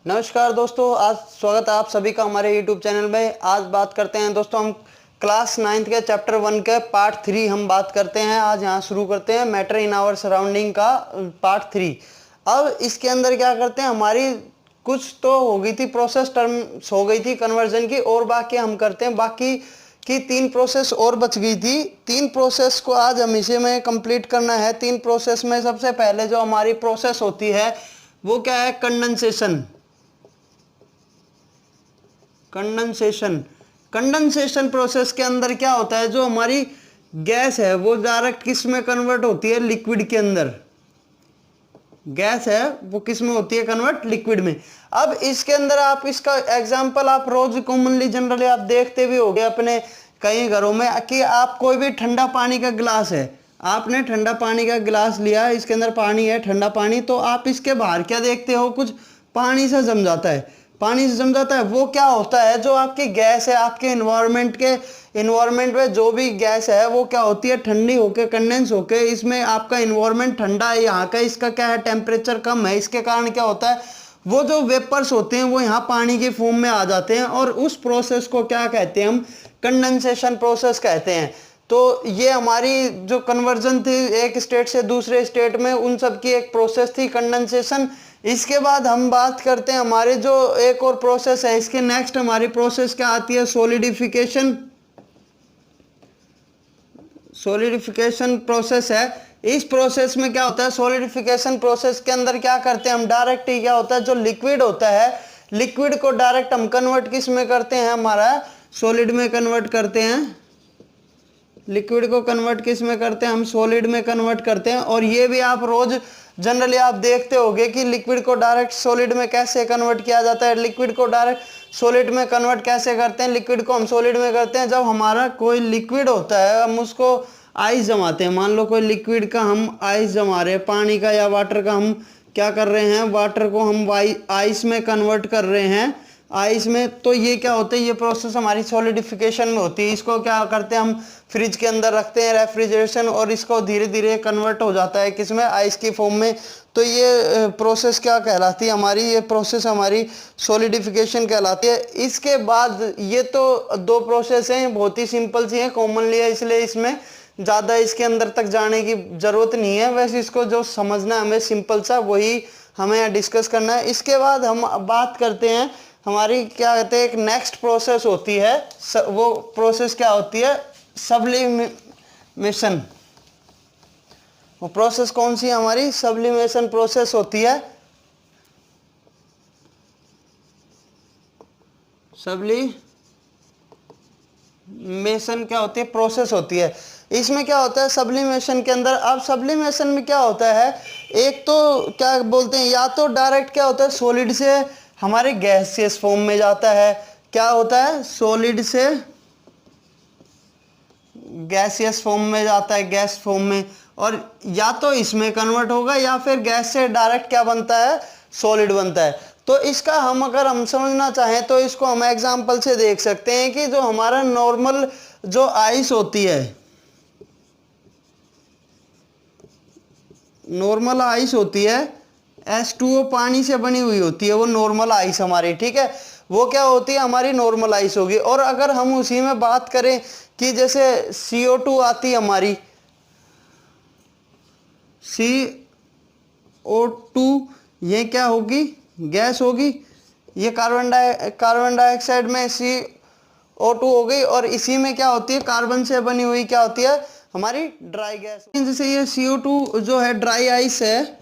नमस्कार दोस्तों, आज स्वागत है आप सभी का हमारे YouTube चैनल में। आज बात करते हैं दोस्तों, हम क्लास 9th के चैप्टर 1 के पार्ट 3 हम बात करते हैं। आज यहाँ शुरू करते हैं मैटर इन आवर सराउंडिंग का पार्ट 3। अब इसके अंदर क्या करते हैं, हमारी कुछ तो हो गई थी प्रोसेस, टर्म्स हो गई थी कन्वर्जन की, और बाकी हम करते हैं। बाकी की 3 प्रोसेस और बच गई थी। 3 प्रोसेस को आज हम इसे में कंप्लीट करना है। 3 प्रोसेस में सबसे पहले जो हमारी प्रोसेस होती है वो क्या है, कंडेंसेशन। कंडेंसेशन प्रोसेस के अंदर क्या होता है, जो हमारी गैस है वो डायरेक्ट किस में कन्वर्ट होती है, लिक्विड के अंदर। गैस है वो किस में होती है, कन्वर्ट लिक्विड में। अब इसके अंदर आप इसका एग्जांपल आप रोज कॉमनली जनरली आप देखते भी होंगे अपने कई घरों में कि आप कोई भी ठंडा पानी का गिलास है, आपने ठंडा पानी का गिलास लिया, इसके अंदर पानी है, ठंडा पानी, तो आप इसके बाहर क्या देखते हो, कुछ पानी से जम जाता है। पानी से जम जाता है, वो क्या होता है, जो आपकी गैस है, आपके इन्वायरमेंट में जो भी गैस है वो क्या होती है, ठंडी होके कंडेंस होके, इसमें आपका इन्वायरमेंट ठंडा है, यहाँ का इसका क्या है, टेम्परेचर कम है, इसके कारण क्या होता है, वो जो वेपर्स होते हैं वो यहाँ पानी के फॉर्म में आ जाते हैं, और उस प्रोसेस को क्या कहते हैं, हम कंडेंसेशन प्रोसेस कहते हैं। तो ये हमारी जो कन्वर्जन थी एक स्टेट से दूसरे स्टेट में, उन सब की एक प्रोसेस थी कंडेंसेशन। इसके बाद हम बात करते हैं हमारे जो एक और प्रोसेस है, इसके नेक्स्ट हमारी प्रोसेस क्या आती है, सॉलिडिफिकेशन। सॉलिडिफिकेशन प्रोसेस है। इस प्रोसेस में क्या होता है, सॉलिडिफिकेशन प्रोसेस के अंदर क्या करते हैं हम, डायरेक्ट ही क्या होता है, जो लिक्विड होता है, लिक्विड को डायरेक्ट हम कन्वर्ट किस में करते हैं, हमारा सॉलिड में कन्वर्ट करते हैं। लिक्विड को कन्वर्ट किस में करते हैं, हम सॉलिड में कन्वर्ट करते हैं। और ये भी आप रोज जनरली आप देखते होंगे कि लिक्विड को डायरेक्ट सॉलिड में कैसे कन्वर्ट किया जाता है। लिक्विड को डायरेक्ट सॉलिड में कन्वर्ट कैसे करते हैं, लिक्विड को हम सॉलिड में करते हैं जब हमारा कोई लिक्विड होता है, हम उसको आइस जमाते हैं। मान लो कोई लिक्विड का हम आइस जमा रहे हैं, पानी का या वाटर का हम क्या कर रहे हैं, वाटर को हम आइस में कन्वर्ट कर रहे हैं, आइस में। तो ये क्या होता है, ये प्रोसेस हमारी सॉलिडिफिकेशन में होती है। इसको क्या करते हैं, हम फ्रिज के अंदर रखते हैं, रेफ्रिजरेशन, और इसको धीरे धीरे कन्वर्ट हो जाता है किसमें, आइस की फॉर्म में। तो ये प्रोसेस क्या कहलाती है हमारी, ये प्रोसेस हमारी सॉलिडिफिकेशन कहलाती है। इसके बाद ये तो 2 प्रोसेस हैं, बहुत ही सिंपल सी हैं, कॉमनली है, इसलिए इसमें ज़्यादा इसके अंदर तक जाने की ज़रूरत नहीं है। वैसे इसको जो समझना है हमें सिंपल सा, वही हमें यहाँ डिस्कस करना है। इसके बाद हम बात करते हैं हमारी क्या कहते हैं, एक नेक्स्ट प्रोसेस होती है, वो प्रोसेस क्या होती है, सब्लिमेशन। वो प्रोसेस कौन सी है हमारी, सब्लिमेशन प्रोसेस होती है। सब्लिमेशन क्या होती है, प्रोसेस होती है। इसमें क्या होता है सब्लिमेशन के अंदर, अब सब्लिमेशन में क्या होता है, एक तो क्या बोलते हैं, या तो डायरेक्ट क्या होता है, सॉलिड से हमारे गैसियस फॉर्म में जाता है। क्या होता है, सॉलिड से गैसियस फॉर्म में जाता है, गैस फॉर्म में, और या तो इसमें कन्वर्ट होगा या फिर गैस से डायरेक्ट क्या बनता है, सॉलिड बनता है। तो इसका हम अगर हम समझना चाहें तो इसको हम एग्जांपल से देख सकते हैं कि जो हमारा नॉर्मल जो आइस होती है, नॉर्मल आइस होती है, H2O पानी से बनी हुई होती है, वो नॉर्मल आइस हमारी, ठीक है, वो क्या होती है, हमारी नॉर्मल आइस होगी। और अगर हम उसी में बात करें कि जैसे CO2 आती है हमारी, CO2 ये क्या होगी, गैस होगी, ये कार्बन डाइऑक्साइड में CO2 हो गई, और इसी में क्या होती है, कार्बन से बनी हुई क्या होती है, हमारी ड्राई गैस। जैसे ये CO2 जो है ड्राई आइस है,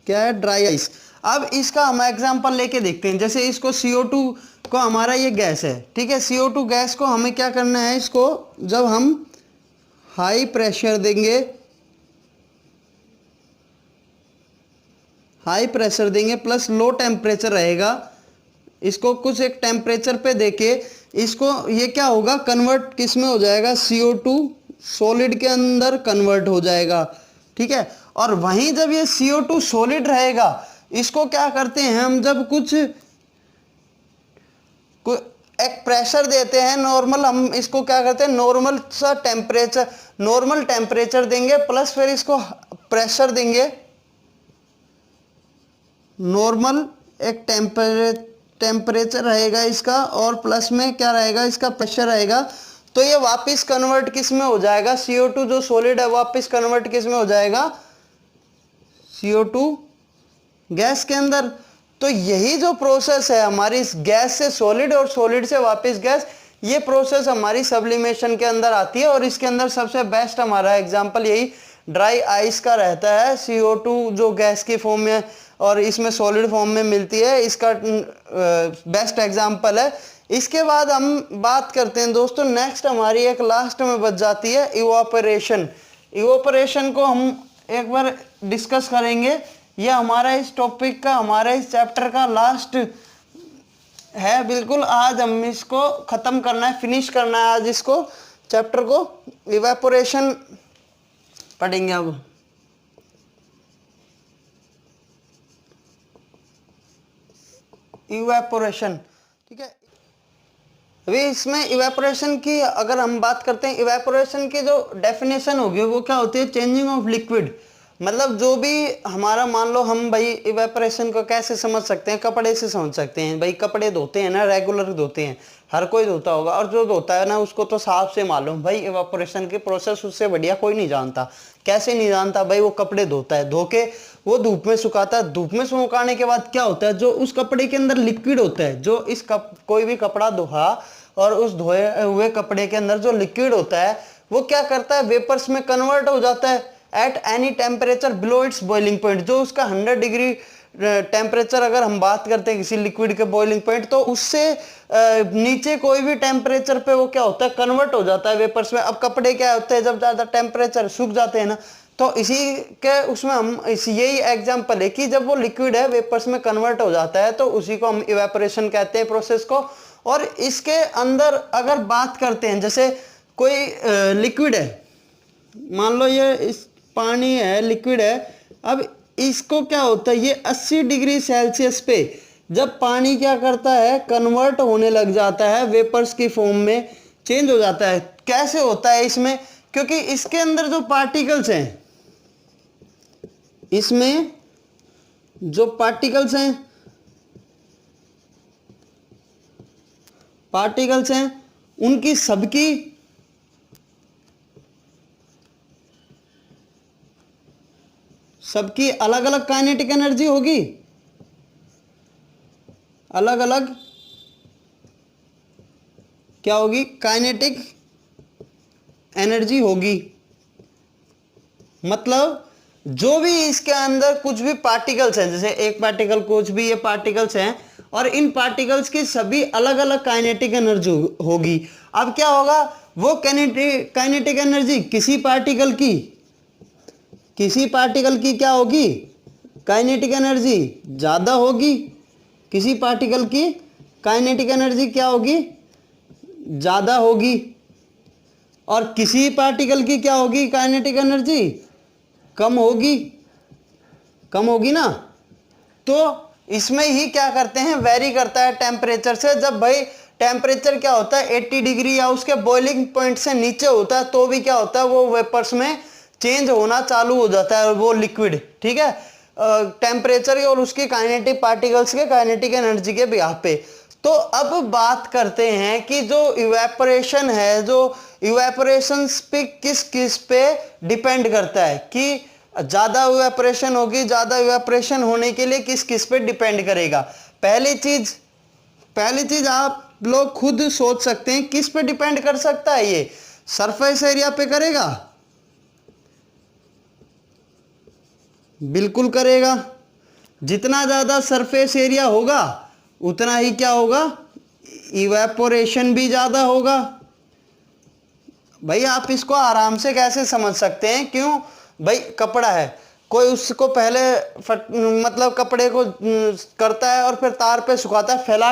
क्या है, ड्राई आइस। अब इसका हम एग्जांपल लेके देखते हैं। जैसे इसको CO2 को हमारा ये गैस है, ठीक है, CO2 गैस को हमें क्या करना है, इसको जब हम हाई प्रेशर देंगे, हाई प्रेशर देंगे प्लस लो टेम्परेचर रहेगा, इसको कुछ एक टेम्परेचर पे देके इसको ये क्या होगा, कन्वर्ट किस में हो जाएगा, CO2 सॉलिड के अंदर कन्वर्ट हो जाएगा, ठीक है। और वहीं जब ये CO2 सॉलिड रहेगा, इसको क्या करते हैं हम, जब कुछ एक प्रेशर देते हैं नॉर्मल, हम इसको क्या करते हैं, नॉर्मल सा टेम्परेचर, नॉर्मल टेम्परेचर देंगे प्लस फिर इसको प्रेशर देंगे, नॉर्मल एक टेम्परेचर रहेगा इसका, और प्लस में क्या रहेगा, इसका प्रेशर रहेगा। तो ये वापस कन्वर्ट किस में हो जाएगा, CO2 जो सॉलिड है वापस कन्वर्ट किस में हो जाएगा, CO2 गैस के अंदर। तो यही जो प्रोसेस है हमारी इस गैस से सॉलिड और सॉलिड से वापस गैस, ये प्रोसेस हमारी सब्लिमेशन के अंदर आती है। और इसके अंदर सबसे बेस्ट हमारा एग्जांपल यही ड्राई आइस का रहता है। CO2 जो गैस की फॉर्म में और इसमें सॉलिड फॉर्म में मिलती है, इसका बेस्ट एग्जांपल है। इसके बाद हम बात करते हैं दोस्तों, नेक्स्ट हमारी एक लास्ट में बच जाती है इवापोरेशन। इवापोरेशन को हम एक बार डिस्कस करेंगे। यह हमारा इस टॉपिक का, हमारा इस चैप्टर का लास्ट है बिल्कुल। आज हम इसको खत्म करना है, फिनिश करना है आज इसको, चैप्टर को। इवेपोरेशन पढ़ेंगे अब। इवेपोरेशन, ठीक है। अभी इसमें इवेपोरेशन की अगर हम बात करते हैं, इवेपोरेशन की जो डेफिनेशन होगी वो क्या होती है, चेंजिंग ऑफ लिक्विड। मतलब जो भी हमारा, मान लो हम भाई इवेपोरेशन को कैसे समझ सकते हैं, कपड़े से समझ सकते हैं। भाई कपड़े धोते हैं ना, रेगुलर धोते हैं, हर कोई धोता होगा, और जो धोता है ना उसको तो साफ से मालूम भाई इवेपोरेशन की प्रोसेस उससे बढ़िया कोई नहीं जानता। कैसे नहीं जानता भाई, वो कपड़े धोता है, धो के वो धूप में सुखाता है। धूप में सुखाने के बाद क्या होता है, जो उस कपड़े के अंदर लिक्विड होता है, जो इस कोई भी कपड़ा धोहा और उस धोए हुए कपड़े के अंदर जो लिक्विड होता है वो क्या करता है, वेपर्स में कन्वर्ट हो जाता है at any temperature below it's boiling point. जो उसका 100 डिग्री टेम्परेचर अगर हम बात करते हैं किसी लिक्विड के बॉइलिंग पॉइंट, तो उससे नीचे कोई भी टेम्परेचर पे वो क्या होता है, कन्वर्ट हो जाता है वेपर्स में। अब कपड़े क्या होते हैं, जब ज़्यादा टेम्परेचर सूख जाते हैं ना, तो इसी के उसमें हम यही एग्जाम्पल है कि जब वो लिक्विड है वेपर्स में कन्वर्ट हो जाता है, तो उसी को हम इवेपोरेशन कहते हैं प्रोसेस को। और इसके अंदर अगर बात करते हैं, जैसे कोई लिक्विड है, मान लो ये इस पानी है, लिक्विड है। अब इसको क्या होता है, ये 80 डिग्री सेल्सियस पे जब पानी क्या करता है, कन्वर्ट होने लग जाता है, वेपर्स की फॉर्म में चेंज हो जाता है। कैसे होता है इसमें, क्योंकि इसके अंदर जो पार्टिकल्स हैं, इसमें जो पार्टिकल्स हैं उनकी सबकी अलग अलग काइनेटिक एनर्जी होगी, अलग अलग क्या होगी, काइनेटिक एनर्जी होगी। मतलब जो भी इसके अंदर कुछ भी पार्टिकल्स हैं, जैसे एक पार्टिकल, कुछ भी ये पार्टिकल्स हैं, और इन पार्टिकल्स की सभी अलग अलग काइनेटिक एनर्जी होगी। अब क्या होगा, वो काइनेटिक एनर्जी किसी पार्टिकल की क्या होगी, काइनेटिक एनर्जी ज़्यादा होगी, किसी पार्टिकल की काइनेटिक एनर्जी क्या होगी, ज़्यादा होगी, और किसी पार्टिकल की क्या होगी, काइनेटिक एनर्जी कम होगी ना। तो इसमें ही क्या करते हैं, वेरी करता है टेम्परेचर से। जब भाई टेम्परेचर क्या होता है 80 डिग्री या उसके बॉइलिंग पॉइंट से नीचे होता है, तो भी क्या होता है, वो वेपर्स में चेंज होना चालू हो जाता है वो लिक्विड, ठीक है, टेम्परेचर और उसकी काइनेटिक पार्टिकल्स के काइनेटिक एनर्जी के बिहाफ पे। तो अब बात करते हैं कि जो इवेपोरेशन है, जो इवेपोरेशन पे किस पे डिपेंड करता है, कि ज़्यादा इवेपोरेशन होगी, ज़्यादा इवेपोरेशन होने के लिए किस पे डिपेंड करेगा। पहली चीज आप लोग खुद सोच सकते हैं, किस पे डिपेंड कर सकता है, ये सरफेस एरिया पे करेगा, बिल्कुल करेगा। जितना ज़्यादा सरफेस एरिया होगा उतना ही क्या होगा, इवेपोरेशन भी ज़्यादा होगा। भाई आप इसको आराम से कैसे समझ सकते हैं, क्यों भाई, कपड़ा है, कोई उसको पहले मतलब कपड़े को करता है और फिर तार पे सुखाता है, फैला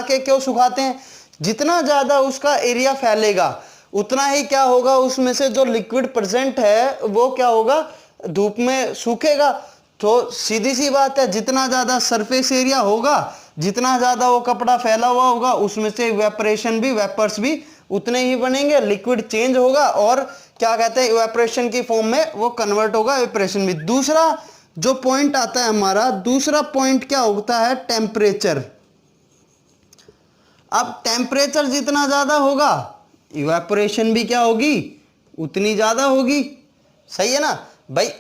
के क्यों सुखाते हैं, जितना ज़्यादा उसका एरिया फैलेगा उतना ही क्या होगा, उसमें से जो लिक्विड प्रेजेंट है वो क्या होगा, धूप में सूखेगा। तो सीधी सी बात है, जितना ज़्यादा सरफेस एरिया होगा, जितना ज़्यादा वो कपड़ा फैला हुआ होगा, उसमें से इवेपोरेशन भी, वेपर्स भी उतने ही बनेंगे, लिक्विड चेंज होगा और क्या कहते हैं, इवेपोरेशन की फॉर्म में वो कन्वर्ट होगा, इवेपोरेशन भी। दूसरा जो पॉइंट आता है हमारा, दूसरा पॉइंट क्या होता है, टेम्परेचर। अब टेम्परेचर जितना ज्यादा होगा इवेपोरेशन भी क्या होगी, उतनी ज्यादा होगी। सही है ना भाई,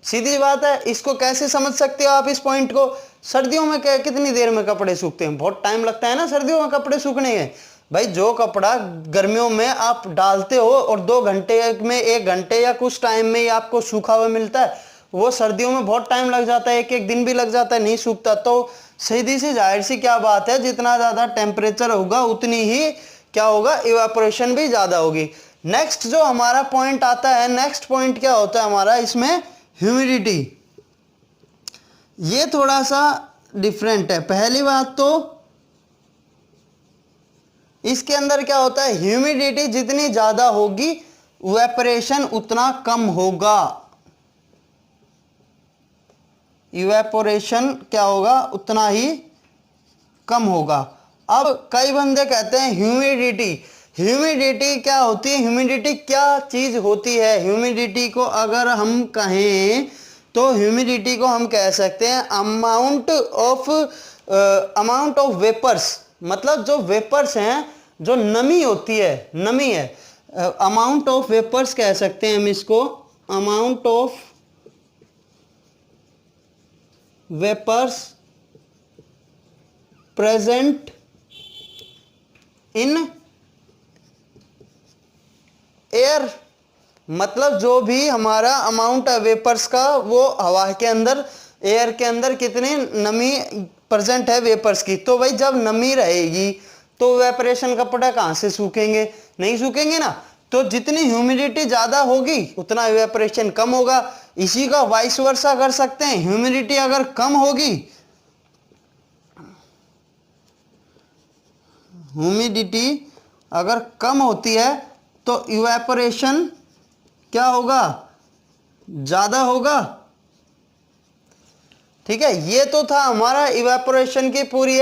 सीधी बात है। इसको कैसे समझ सकते हो आप इस पॉइंट को, सर्दियों में कितनी देर में कपड़े सूखते हैं, बहुत टाइम लगता है ना सर्दियों में कपड़े सूखने में। भाई जो कपड़ा गर्मियों में आप डालते हो और 2 घंटे में, 1 घंटे या कुछ टाइम में ही आपको सूखा हुआ मिलता है, वो सर्दियों में बहुत टाइम लग जाता है, 1-1 दिन भी लग जाता है, नहीं सूखता। तो सीधी सी जाहिर सी क्या बात है, जितना ज्यादा टेम्परेचर होगा उतनी ही क्या होगा, इवेपोरेशन भी ज्यादा होगी। नेक्स्ट जो हमारा पॉइंट आता है, नेक्स्ट पॉइंट क्या होता है हमारा इसमें, ह्यूमिडिटी। ये थोड़ा सा डिफरेंट है। पहली बात तो इसके अंदर क्या होता है, ह्यूमिडिटी जितनी ज्यादा होगी इवेपोरेशन उतना कम होगा। इवेपोरेशन क्या होगा, उतना ही कम होगा। अब कई बंदे कहते हैं ह्यूमिडिटी, ह्यूमिडिटी क्या होती है, ह्यूमिडिटी क्या चीज होती है। ह्यूमिडिटी को अगर हम कहें तो ह्यूमिडिटी को हम कह सकते हैं अमाउंट ऑफ वेपर्स, मतलब जो वेपर्स हैं, जो नमी होती है, नमी है, अमाउंट ऑफ वेपर्स कह सकते हैं हम इसको, amount of vapours present in air, मतलब जो भी हमारा अमाउंट है वेपर्स का, वो हवा के अंदर, एयर के अंदर कितनी नमी प्रेजेंट है वेपर्स की। तो भाई जब नमी रहेगी तो इवेपोरेशन कपड़े कहाँ से सूखेंगे, नहीं सूखेंगे ना। तो जितनी ह्यूमिडिटी ज्यादा होगी उतना इवेपोरेशन कम होगा। इसी का वाइस वर्सा कर सकते हैं, ह्यूमिडिटी अगर कम होगी, ह्यूमिडिटी अगर कम होती है तो इवेपोरेशन क्या होगा, ज्यादा होगा। ठीक है, ये तो था हमारा इवेपोरेशन की पूरी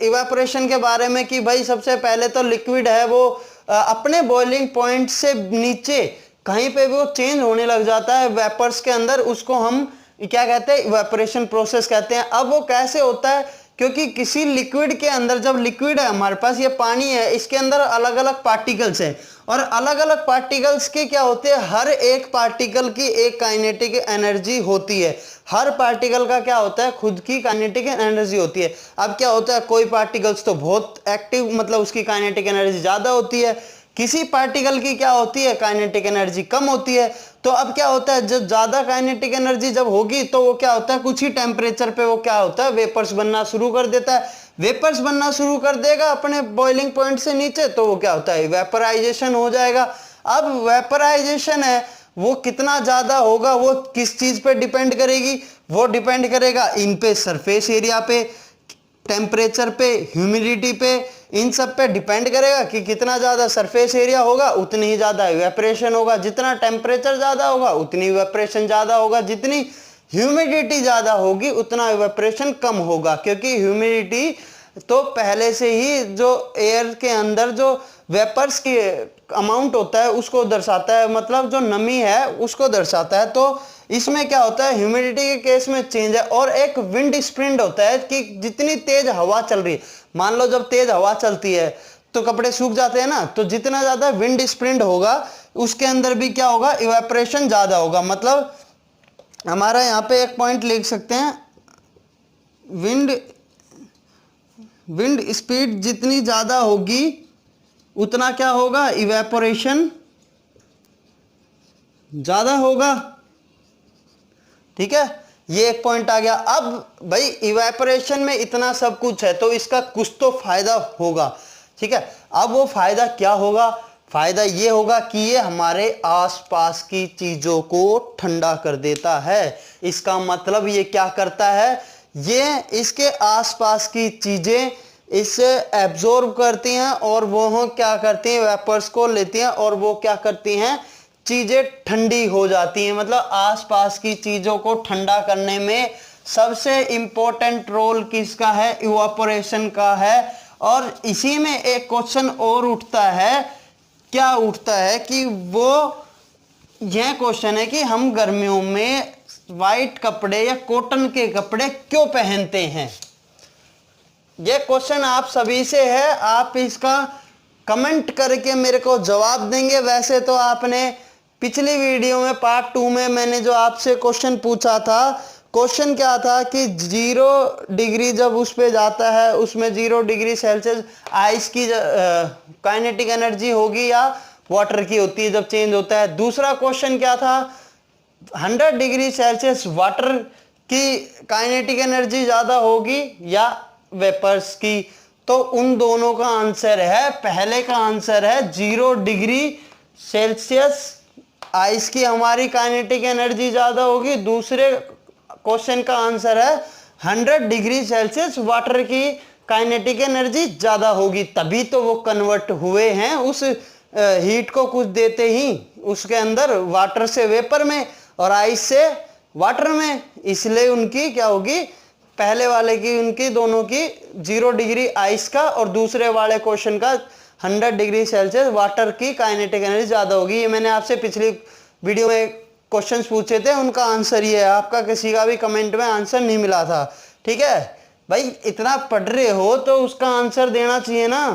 इवेपोरेशन के बारे में कि भाई सबसे पहले तो लिक्विड है वो अपने बॉइलिंग पॉइंट से नीचे कहीं पे भी वो चेंज होने लग जाता है वेपर्स के अंदर, उसको हम क्या कहते हैं, इवेपोरेशन प्रोसेस कहते हैं। अब वो कैसे होता है, क्योंकि किसी लिक्विड के अंदर, जब लिक्विड है हमारे पास, ये पानी है, इसके अंदर अलग अलग पार्टिकल्स हैं और अलग अलग पार्टिकल्स के क्या होते हैं, हर एक पार्टिकल की एक काइनेटिक एनर्जी होती है। हर पार्टिकल का क्या होता है, खुद की काइनेटिक एनर्जी होती है। अब क्या होता है, कोई पार्टिकल्स तो बहुत एक्टिव, मतलब उसकी काइनेटिक एनर्जी ज्यादा होती है, किसी पार्टिकल की क्या होती है, काइनेटिक एनर्जी कम होती है। तो अब क्या होता है, जब ज्यादा काइनेटिक एनर्जी जब होगी तो वो क्या होता है, कुछ ही टेम्परेचर पे वो क्या होता है, वेपर्स बनना शुरू कर देता है। वेपर्स बनना शुरू कर देगा अपने बॉइलिंग पॉइंट से नीचे, तो वो क्या होता है, वेपराइजेशन हो जाएगा। अब वेपराइजेशन है वो कितना ज्यादा होगा, वो किस चीज पे डिपेंड करेगी, वो डिपेंड करेगा इन पे, सरफेस एरिया पे, टेम्परेचर पे, ह्यूमिडिटी पे, इन सब पे डिपेंड करेगा कि कितना ज्यादा सरफेस एरिया होगा उतनी ही ज्यादा इवेपोरेशन होगा, जितना टेम्परेचर ज्यादा होगा उतनी इवेपोरेशन ज्यादा होगा, जितनी ह्यूमिडिटी ज्यादा होगी उतना इवेपोरेशन कम होगा। क्योंकि ह्यूमिडिटी तो पहले से ही जो एयर के अंदर जो वेपर्स की अमाउंट होता है उसको दर्शाता है, मतलब जो नमी है उसको दर्शाता है। तो इसमें क्या होता है, ह्यूमिडिटी के केस में चेंज है। और एक विंड स्प्रिंट होता है कि जितनी तेज हवा चल रही है, मान लो जब तेज हवा चलती है तो कपड़े सूख जाते हैं ना, तो जितना ज्यादा विंड स्प्रिंट होगा उसके अंदर भी क्या होगा, इवेपोरेशन ज्यादा होगा। मतलब हमारा यहाँ पे एक पॉइंट लिख सकते हैं, विंड स्पीड जितनी ज्यादा होगी उतना क्या होगा, इवेपोरेशन ज्यादा होगा। ठीक है, ये एक पॉइंट आ गया। अब भाई इवेपोरेशन में इतना सब कुछ है तो इसका कुछ तो फायदा होगा। ठीक है, अब वो फायदा क्या होगा, फायदा ये होगा कि ये हमारे आसपास की चीजों को ठंडा कर देता है। इसका मतलब ये क्या करता है, ये इसके आसपास की चीजें इसे एब्जॉर्ब करती हैं और वो क्या करती हैं, वेपर्स को लेती हैं और वो क्या करती हैं, चीजें ठंडी हो जाती हैं। मतलब आसपास की चीजों को ठंडा करने में सबसे इंपॉर्टेंट रोल किसका है, इवापोरेशन का है। और इसी में एक क्वेश्चन और उठता है, क्या उठता है कि वो यह क्वेश्चन है कि हम गर्मियों में वाइट कपड़े या कॉटन के कपड़े क्यों पहनते हैं? ये क्वेश्चन आप सभी से है, आप इसका कमेंट करके मेरे को जवाब देंगे। वैसे तो आपने पिछली वीडियो में पार्ट 2 में मैंने जो आपसे क्वेश्चन पूछा था, क्वेश्चन क्या था कि 0 डिग्री जब उस पे जाता है, उसमें 0 डिग्री सेल्सियस आइस की काइनेटिक एनर्जी होगी या वाटर की होती है जब चेंज होता है। दूसरा क्वेश्चन क्या था, 100 डिग्री सेल्सियस वाटर की काइनेटिक एनर्जी ज़्यादा होगी या वेपर्स की? तो उन दोनों का आंसर है, पहले का आंसर है 0 डिग्री सेल्सियस आइस की हमारी काइनेटिक एनर्जी ज़्यादा होगी। दूसरे क्वेश्चन का आंसर है 100 डिग्री सेल्सियस वाटर की काइनेटिक एनर्जी ज़्यादा होगी, तभी तो वो कन्वर्ट हुए हैं उस हीट को कुछ देते ही उसके अंदर, वाटर से वेपर में और आइस से वाटर में। इसलिए उनकी क्या होगी, पहले वाले की उनकी दोनों की 0 डिग्री आइस का और दूसरे वाले क्वेश्चन का 100 डिग्री सेल्सियस वाटर की काइनेटिक एनर्जी ज़्यादा होगी। ये मैंने आपसे पिछली वीडियो में क्वेश्चंस पूछे थे, उनका आंसर ये है। आपका किसी का भी कमेंट में आंसर नहीं मिला था, ठीक है भाई? इतना पढ़ रहे हो तो उसका आंसर देना चाहिए ना।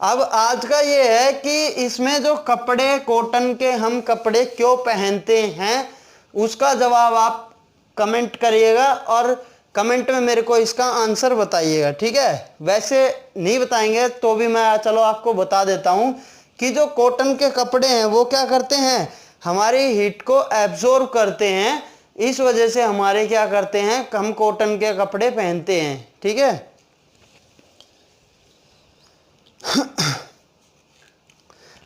अब आज का ये है कि इसमें जो कपड़े कॉटन के हम कपड़े क्यों पहनते हैं, उसका जवाब आप कमेंट करिएगा और कमेंट में मेरे को इसका आंसर बताइएगा, ठीक है? वैसे नहीं बताएंगे तो भी मैं चलो आपको बता देता हूं कि जो कॉटन के कपड़े हैं वो क्या करते हैं, हमारी हीट को एब्जॉर्ब करते हैं। इस वजह से हमारे क्या करते हैं, हम कॉटन के कपड़े पहनते हैं, ठीक है?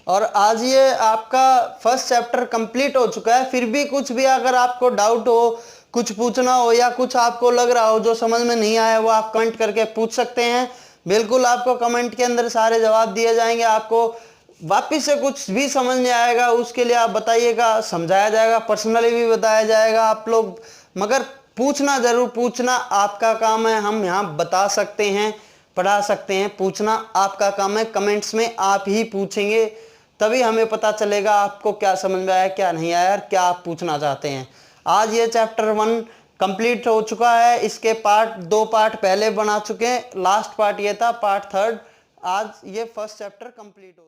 और आज ये आपका फर्स्ट चैप्टर कंप्लीट हो चुका है। फिर भी कुछ भी अगर आपको डाउट हो, कुछ पूछना हो या कुछ आपको लग रहा हो जो समझ में नहीं आया, वो आप कमेंट करके पूछ सकते हैं। बिल्कुल आपको कमेंट के अंदर सारे जवाब दिए जाएंगे। आपको वापिस से कुछ भी समझ नहीं आएगा उसके लिए आप बताइएगा, समझाया जाएगा, पर्सनली भी बताया जाएगा आप लोग। मगर पूछना ज़रूर, पूछना आपका काम है। हम यहाँ बता सकते हैं, पढ़ा सकते हैं, पूछना आपका काम है। कमेंट्स में आप ही पूछेंगे तभी हमें पता चलेगा आपको क्या समझ में आया, क्या नहीं आया, क्या आप पूछना चाहते हैं। आज ये चैप्टर 1 कंप्लीट हो चुका है। इसके पार्ट 2 पार्ट पहले बना चुके हैं, लास्ट पार्ट ये था, पार्ट 3। आज ये फर्स्ट चैप्टर कंप्लीट हो